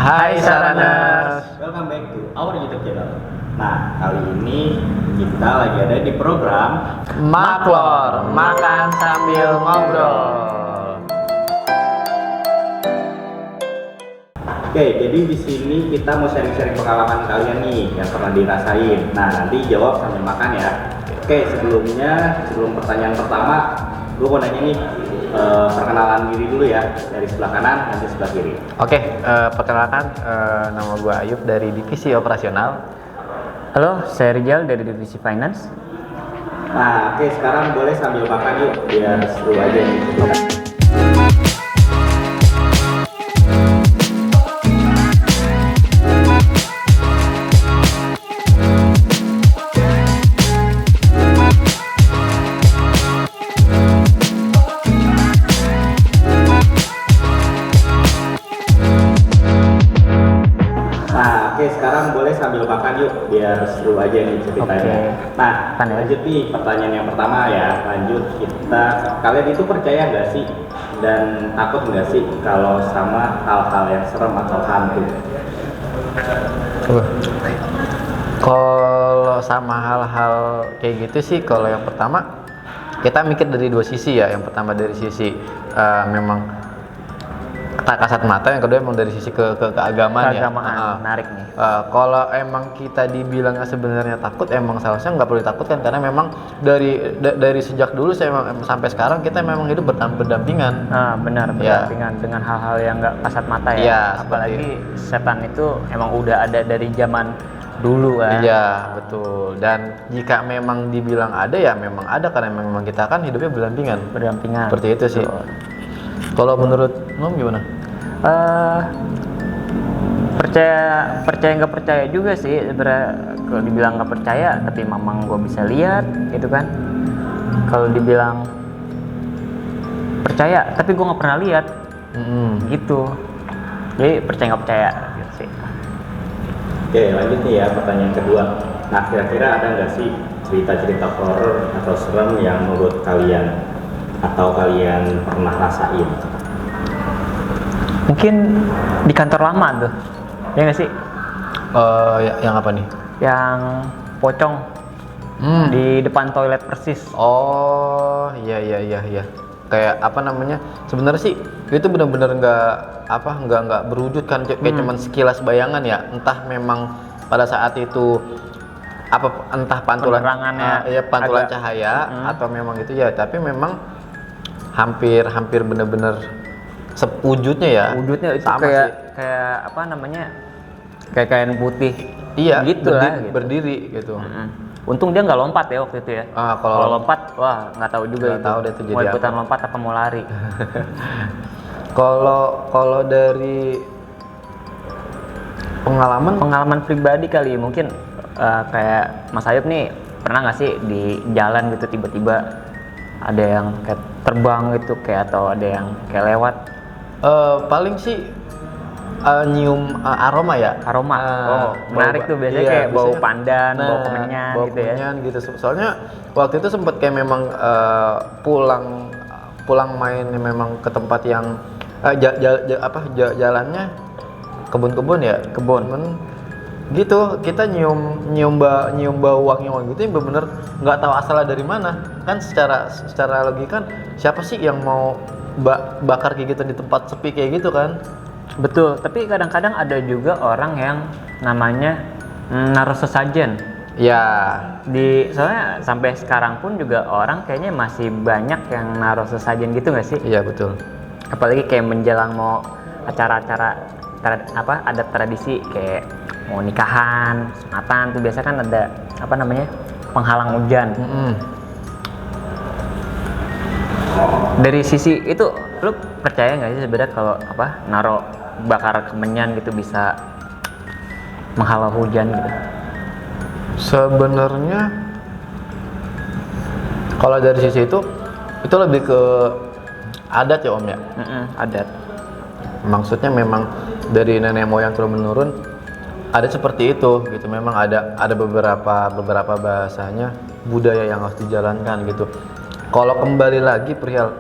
Hai Saraners. Welcome back to our YouTube channel. Nah, kali ini kita lagi ada di program Maklor, makan sambil ngobrol. Oke, jadi di sini kita mau sharing-sharing pengalaman kalian nih yang pernah dirasain. Nah, nanti jawab sambil makan ya. Oke, sebelum pertanyaan pertama, gue mau nanya nih, perkenalan diri dulu ya, dari sebelah kanan nanti sebelah kiri. Oke, perkenalkan, nama gue Ayub dari divisi operasional. Halo, saya Rijal dari Divisi Finance. Nah, oke, sekarang boleh sambil makan yuk, biar seru aja nih. Sekarang boleh sambil makan yuk, biar seru aja nih ceritanya. Oke. Nah, lanjut nih pertanyaan yang pertama ya. Lanjut kalian itu percaya nggak sih dan takut nggak sih kalau sama hal-hal yang serem atau hantu? Kalau sama hal-hal kayak gitu sih, kalau yang pertama kita mikir dari dua sisi ya. Yang pertama dari sisi memang tak kasat mata, yang kedua emang dari sisi keagamaan ya. Menarik nih. Kalau emang kita dibilangnya sebenarnya takut, emang seharusnya nggak perlu ditakutkan, karena memang dari sejak dulu saya sampai sekarang kita memang hidup berdampingan. Benar, berdampingan dengan hal-hal yang nggak kasat mata ya. Ya, apalagi setan itu emang udah ada dari zaman dulu kan. Iya, betul. Dan jika memang dibilang ada, ya memang ada, karena memang kita kan hidupnya berdampingan. Seperti itu sih. Kalau menurut Nom gimana? Percaya nggak percaya juga sih sebenarnya. Kalau dibilang nggak percaya, tapi memang gue bisa lihat gitu kan. Kalau dibilang percaya, tapi gue nggak pernah lihat, gitu. Jadi percaya nggak percaya gitu sih. Oke, lanjut nih ya pertanyaan kedua. Nah, kira-kira ada nggak sih cerita-cerita horor atau serem yang menurut kalian atau kalian pernah rasain? Mungkin di kantor lama tuh, ya nggak sih? Yang apa nih? Yang pocong di depan toilet persis. Oh, iya. Kayak apa namanya? Sebenarnya sih itu benar-benar nggak berwujud kan, kayak cuman sekilas bayangan ya. Entah memang pada saat itu entah pantulan pantulan cahaya atau memang gitu ya. Tapi memang hampir benar-benar wujudnya ya. Wujudnya itu sama kayak sih. apa namanya? Kayak kain putih. Iya, gitu berdiri gitu. Untung dia nggak lompat ya waktu itu ya. Kalau lompat, wah nggak tahu juga. Nggak tahu deh itu mau jadi ikutan apa. lompat apa mau lari. Kalau dari pengalaman pribadi kali, mungkin kayak Mas Ayub nih, pernah nggak sih di jalan gitu tiba-tiba ada yang kayak terbang gitu, kayak atau ada yang kayak lewat? Paling sih nyium aroma ya. Menarik tuh biasanya, kayak bau pandan, bau kemenyan gitu ya. Gitu. Soalnya waktu itu sempet kayak memang pulang main memang ke tempat yang jalannya kebun ya, gitu. Kita nyium bau wangi-wangi gitu yang bener-bener nggak tahu asalnya dari mana kan. Secara logika kan, siapa sih yang mau bakar kayak gitu di tempat sepi kayak gitu kan. Betul, tapi kadang-kadang ada juga orang yang namanya naruh sesajen. Ya, Soalnya sampai sekarang pun juga orang kayaknya masih banyak yang naruh sesajen gitu nggak sih? iya betul. Apalagi kayak menjelang mau acara-acara ada tradisi kayak mau nikahan, sunatan tuh biasa kan ada penghalang hujan. Dari sisi itu, lu percaya nggak sih sebenarnya kalau naruh bakar kemenyan gitu bisa menghalau hujan gitu? Sebenarnya kalau dari sisi itu lebih ke adat ya Om ya. Adat. Maksudnya memang dari nenek moyang turun menurun ada seperti itu gitu. Memang ada beberapa bahasanya budaya yang harus dijalankan gitu. Kalau kembali lagi perihal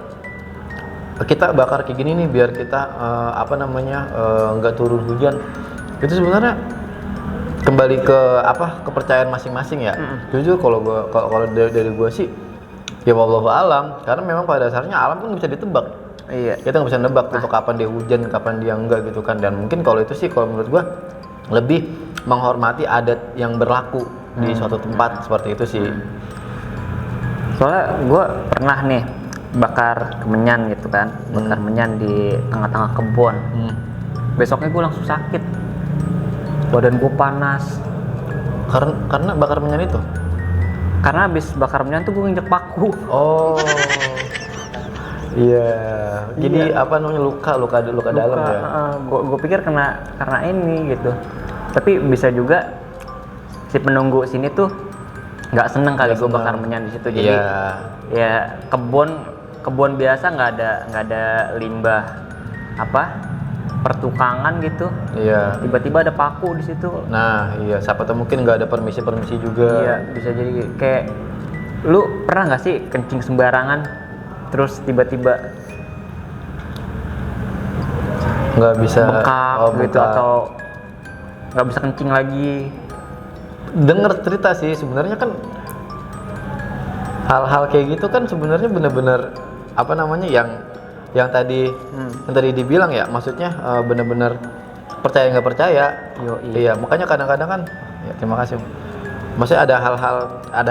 kita bakar kayak gini nih biar kita nggak turun hujan. Itu sebenarnya kembali ke kepercayaan masing-masing ya. Jujur kalau dari gua sih ya wallahu alam, karena memang pada dasarnya alam kan nggak bisa ditebak. Iya. Kita nggak bisa nebak gitu kapan dia hujan, kapan dia enggak gitu kan. Dan mungkin kalau itu sih kalau menurut gua lebih menghormati adat yang berlaku di suatu tempat seperti itu sih. Soalnya gue pernah nih bakar kemenyan gitu kan, bakar menyan di tengah-tengah kebun. Besoknya gue langsung sakit, badan gue panas. Karena bakar menyan itu. Karena habis bakar menyan tuh gue nginjek paku. Oh. Iya. Jadi luka dalam ya. Gue pikir karena ini gitu. Tapi bisa juga si penunggu sini tuh nggak seneng kali gue bakar menyan di situ. Jadi ya kebun biasa nggak ada limbah pertukangan gitu. Iya. Tiba-tiba ada paku di situ. Nah, iya. Siapa tahu mungkin nggak ada permisi juga. Iya, bisa jadi kayak lu pernah nggak sih kencing sembarangan terus tiba-tiba Nggak bisa bengkak gitu bengkak. atau nggak bisa kencing lagi? Dengar cerita sih sebenarnya kan hal-hal kayak gitu kan sebenarnya benar-benar yang tadi dibilang ya, maksudnya benar-benar percaya nggak percaya. Iya, makanya kadang-kadang kan ya, terima kasih. Maksudnya ada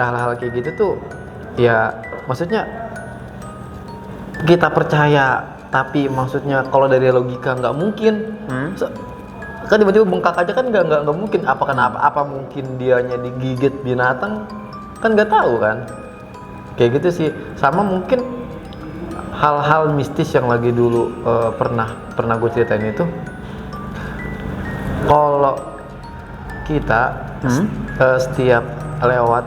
hal-hal kayak gitu tuh ya, maksudnya kita percaya tapi maksudnya kalau dari logika nggak mungkin. Kan tiba-tiba bengkak aja kan nggak mungkin. Apa mungkin dianya digigit binatang, kan nggak tahu kan. Kayak gitu sih. Sama mungkin hal-hal mistis yang lagi dulu pernah gue ceritain itu, kalau kita setiap lewat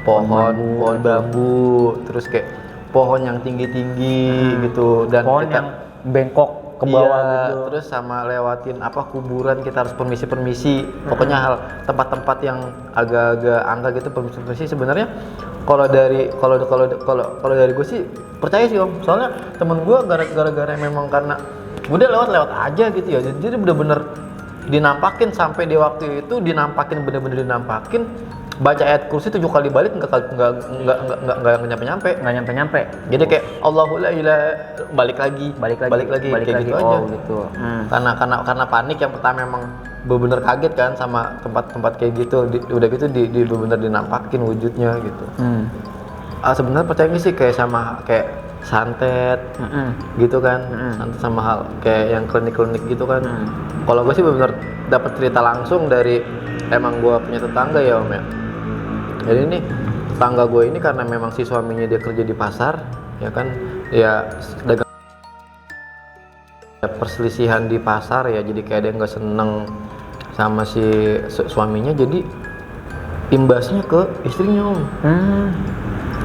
pohon bambu, terus kayak pohon yang tinggi-tinggi gitu, dan pohon kita yang bengkok ke bawah gitu. Terus sama lewatin kuburan, kita harus permisi. Pokoknya hal tempat-tempat yang agak-agak angka gitu, permisi. Sebenarnya kalau dari gue sih percaya sih Om. Soalnya temen gue gara-gara memang karena udah lewat aja gitu ya. Jadi bener-bener dinampakin, sampai di waktu itu bener-bener dinampakin. Baca ayat kursi 7 kali balik nggak nyampe. Jadi kayak Allahu la ilaha, balik lagi kayak gitu aja. Gitu. Karena panik yang pertama, memang bener-bener kaget kan sama tempat kayak gitu. Udah gitu di bener-bener dinampakin wujudnya gitu. Sebenarnya percaya sih kayak santet gitu kan. Santet sama hal kayak yang klinik gitu kan. Kalau gue sih bener dapat cerita langsung dari emang gue punya tetangga ya Om ya. Jadi ini tetangga gue ini karena memang si suaminya dia kerja di pasar ya kan, ya dagang, perselisihan di pasar ya, jadi kayak dia nggak seneng sama si suaminya, jadi imbasnya ke istrinya Om.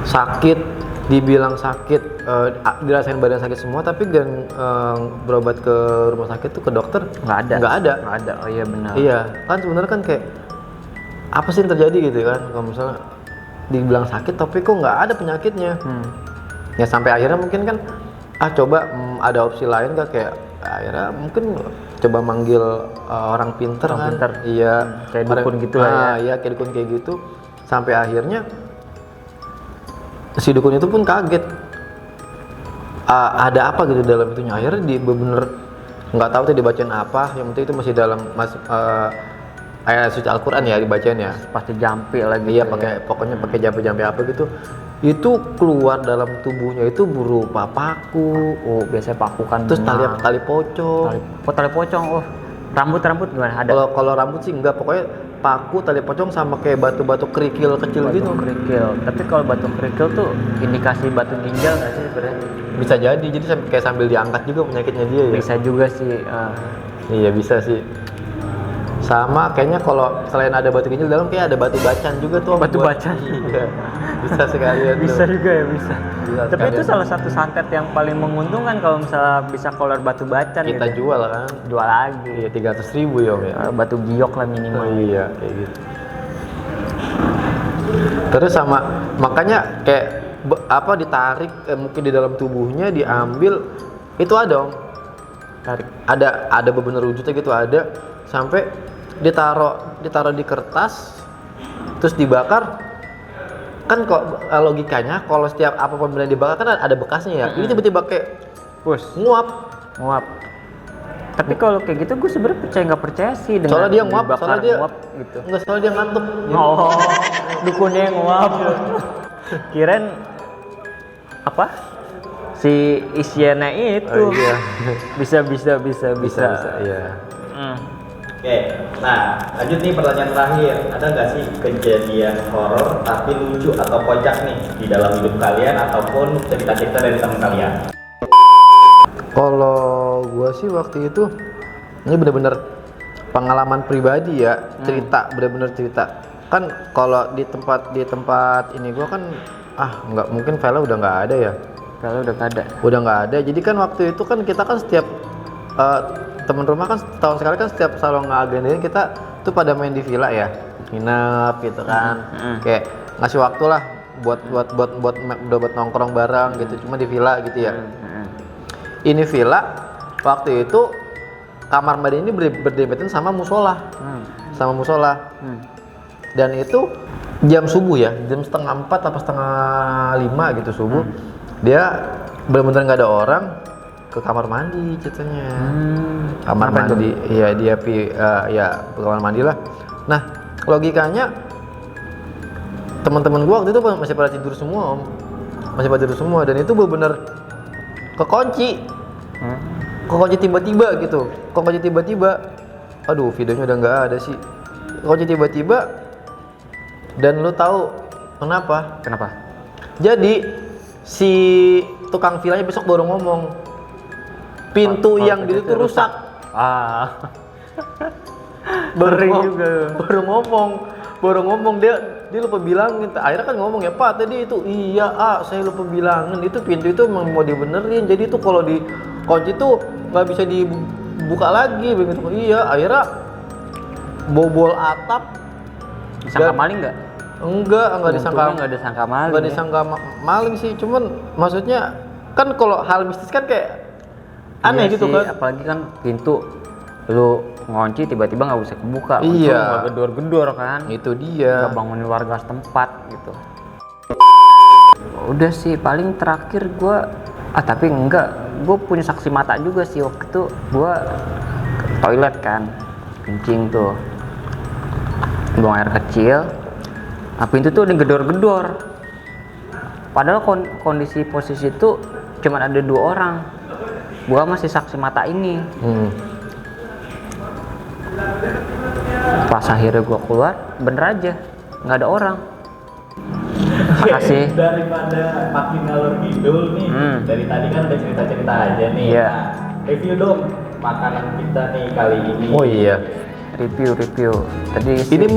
Sakit, dibilang sakit, dirasain badan sakit semua, tapi berobat ke rumah sakit tuh, ke dokter nggak ada. Oh iya benar. Iya kan, sebenarnya kan kayak apa sih yang terjadi gitu kan, kalau misalnya dibilang sakit tapi kok nggak ada penyakitnya. Ya sampai akhirnya mungkin kan coba ada opsi lain gak, kayak akhirnya mungkin coba manggil orang pinter. Iya, kayak dukun gitu lah ya. Iya, kayak dukun kayak gitu. Sampai akhirnya si dukun itu pun kaget, ada apa gitu dalam itunya. Akhirnya bener nggak tahu tuh dibacain apa, yang penting itu masih dalam ayat suci Al-Quran ya dibacain ya. Pasti jampi lagi. Iya, pokoknya pakai jampi-jampi apa gitu. Itu keluar dalam tubuhnya itu berupa paku. Oh, biasanya paku kan. Terus tali pocong. Tali pocong. Oh, rambut gimana? Ada. Kalau rambut sih enggak, pokoknya paku, tali pocong, sama kayak batu-batu kerikil kecil gitu. Kerikil. Tapi kalau batu kerikil tuh indikasi batu ginjal nggak sih sebenarnya? Bisa jadi kayak sambil diangkat juga penyakitnya dia ya. Bisa juga sih. Iya bisa sih. Sama kayaknya kalau selain ada batu ginjal dalam, kayak ada batu bacan juga tuh. Batu bacan. Iya. Bisa sekalian. Bisa juga ya, bisa. Tapi sekalian. itu salah satu santet yang paling menguntungkan kalau misalnya bisa keluar batu bacan. Kita gitu. jual kan. Jual lagi. Iya, 300.000 ya Om ya. Batu giok lah minimal. Iya, kayak gitu. Terus sama makanya kayak ditarik mungkin di dalam tubuhnya diambil itu ada om. Tarik. Ada beberapa wujudnya gitu ada sampai ditaruh di kertas terus dibakar kan kok logikanya kalau setiap apapun benda dibakar kan ada bekasnya ya. Ini tiba-tiba kayak nguap. Tapi kalau kayak gitu gue sebenarnya nggak percaya sih dengan Soalnya dia nguap, dibakar, soalnya dia nguap gitu. Enggak, soalnya dia ngantuk. Oh, dukunnya yang nguap. Kirain apa? Si isiannya itu. Oh, iya. Bisa. Iya. Oke, nah lanjut nih pertanyaan terakhir. Ada nggak sih kejadian horor tapi lucu atau kocak nih di dalam hidup kalian ataupun cerita-cerita dari teman kalian? Kalau gua sih waktu itu ini benar-benar pengalaman pribadi ya, benar-benar cerita. Kan kalau di tempat ini gua kan nggak mungkin file udah nggak ada ya. Kalau Udah nggak ada. Jadi kan waktu itu kan kita kan setiap teman rumah kan tahun sekali kan setiap selalu ngeagendain kita tuh pada main di villa ya, nginep gitu kan. Kayak ngasih waktu lah buat nongkrong bareng gitu, cuma di villa gitu ya. Ini villa waktu itu kamar mandi ini berdempetan sama musola, dan itu jam subuh ya, jam 3:30 atau 4:30 gitu subuh. Dia benar-benar nggak ada orang ke kamar mandi ceritanya. Kamar mandi, iya dia ke kamar mandi lah. Nah logikanya teman-teman gua waktu itu masih pada tidur semua om, dan itu benar-benar kekunci tiba-tiba gitu. Aduh videonya udah nggak ada sih. Kekunci tiba-tiba dan lu tahu kenapa? Jadi si tukang villanya besok baru ngomong pintu yang di itu rusak. Baru ngomong dia lupa bilangin. Akhirnya kan ngomong ya Pak tadi itu saya lupa bilangin itu pintu itu emang mau dibenerin. Jadi itu kalau dikunci tuh nggak bisa dibuka lagi begitu. Iya akhirnya bobol atap. Disangka maling nggak? Enggak disangka. Nggak disangka maling. Nggak disangka maling sih. Cuman maksudnya kan kalau hal mistis kan kayak aneh gitu sih, kan. Apalagi kan pintu lu ngunci tiba-tiba nggak bisa kebuka. Iya. Gedor-gedor kan. Itu dia. Nggak bangunin warga setempat gitu. Udah sih paling terakhir gue tapi enggak, gue punya saksi mata juga sih. Waktu itu gue toilet kan, kencing tuh, buang air kecil, pintu tuh digedor-gedor. Padahal kondisi posisi itu cuma ada 2 orang. Gua masih saksi mata ini. Pas akhirnya gua keluar, bener aja nggak ada orang. Makasih. Daripada makin ngalor ngidul nih, dari tadi kan udah cerita-cerita aja nih. Iya. Nah, review dong makanan kita nih kali ini. Oh iya. Review. Tadi Ini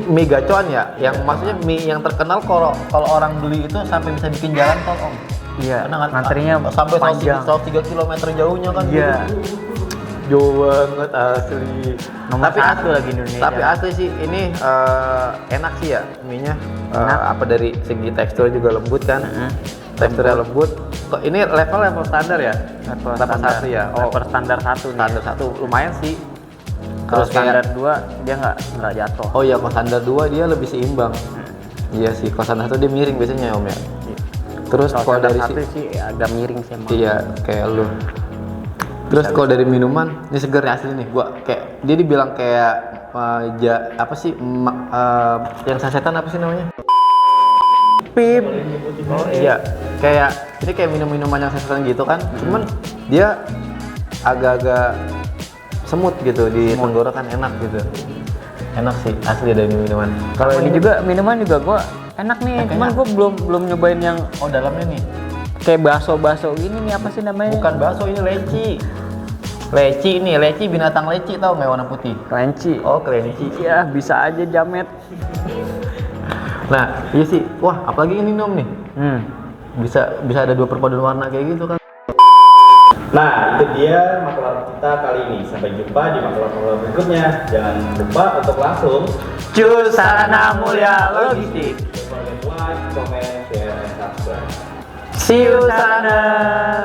mie gacoan ya, yang maksudnya mie yang terkenal kalau orang beli itu sampai bisa bikin jalan tol om. Iya. Karena Ngantrinya sampai panjang. 103 km jauhnya kan. Iya. Jauh banget asli. Nomor 1 lagi Indonesia. Tapi asli sih ini enak sih ya mie-nya. Apa dari segi tekstur juga lembut kan. Teksturnya lembut. Kok ini level standar ya? Level 1 ya. Level standar 1 nih. Standar 1 lumayan sih. Kalau Terus standar kayak, 2 dia nggak jatuh. oh iya, kalau standar 2 dia lebih seimbang. Iya sih, kalau standar 1 dia miring biasanya om ya. Terus kalau dari satu sih agak miring sih emang. iya kayak lu. Terus kalau dari minuman, ini seger asli nih. Gua kayak dia dibilang kayak apa sih yang sasetan apa sih namanya? Pip. Oh iya, kayak ini kayak minuman yang sasetan gitu kan. Cuman dia agak-agak semut gitu di tenggorokan, enak gitu. Enak sih asli dari minuman. Kalau ini juga minuman juga gua enak nih, cuman gua belum nyobain yang dalamnya nih kayak bakso gini nih, apa sih namanya? bukan bakso, ini leci binatang leci, tau nggak warna putih? Kelinci. Oh kelinci. Iya, bisa aja jamet. Nah iya sih, wah apalagi ini nom nih, bisa ada 2 perpaduan warna kayak gitu kan. Nah, itu dia maklumat kita kali ini. Sampai jumpa di maklumat berikutnya. Jangan lupa untuk langsung Cus Sarana Mulia Logistik. like, comment, share, and subscribe. See you sana.